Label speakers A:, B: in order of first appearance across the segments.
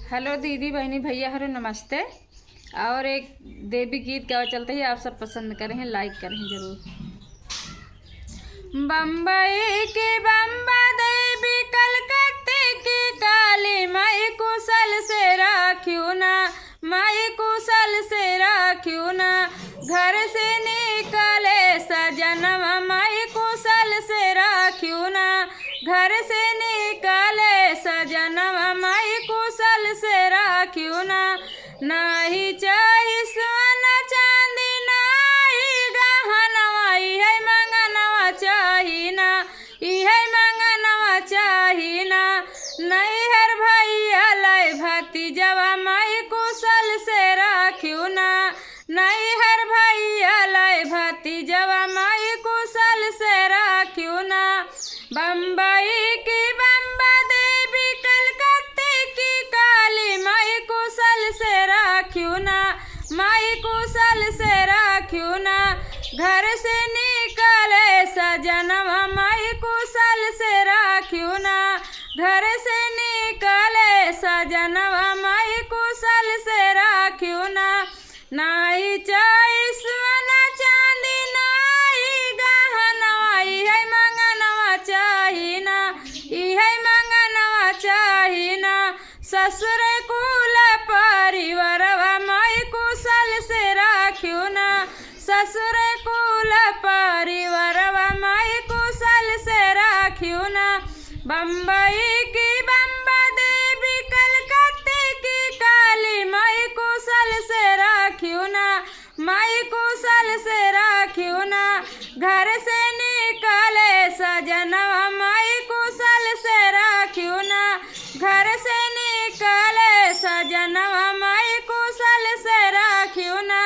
A: Hello दीदी बहनी भैया हरो नमस्ते। और एक देवी गीत गावा चलते ही आप सब पसंद करें, लाइक करें जरूर। बम्बई की बम्बा देवी कलकत्ते की काली माई कुशल से राख्यू ना, माई कुशल से राख्यू ना। घर से निकले सजनवा माई कुशल से राख्यू ना, घर से निकले सजनवा माई कुशल से राख्यू ना। नाही चाही सोना चांदी नाही गहनवा, इहे मंगनवा चाही ना, इहे मंगनवा चाही ना। नैहर भैया लाई भतीजवा माई कुशल से राख्यू ना, नैहर भैया लाई भतीजवा माई कुशल से राख्यू ना। बम्बई की बम्बा देवी कलकत्ते की काली माई कुशल से राख्यू ना, माई कुशल से राख्यू ना। घर से निकले सजनवा माई कुशल से राख्यू ना, घर से निकले सजनवा माई कुशल से राख्यू ना। नाही चाही सोना चांदी नाही गहनवा, इहे मंगनवा चाही ना, इहे मंगनवा चाही ना। ससुर कुल परिवारवा माई कुशल से राख्यू ना, ससुर कुल परिवारवा माई कुशल से राख्यू ना। बम्बई की बम्बा देवी कलकत्ते की काली माई कुशल से राख्यू ना, माई कुशल से राख्यू ना। घर से निकले सजनवा माई कुशल से राख्यू ना, घर से निकले सजनवा माई कुशल से राख्यू ना।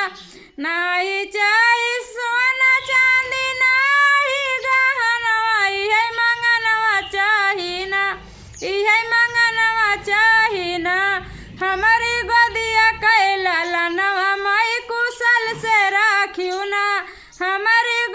A: नाही चाही सोना चांदी नाही गहनवा, इहे मंगनवा चाही ना, इहे मंगनवा चाही ना। हमारी गोदिया कैला लनवा माई कुशल से राख्यू ना, हमारी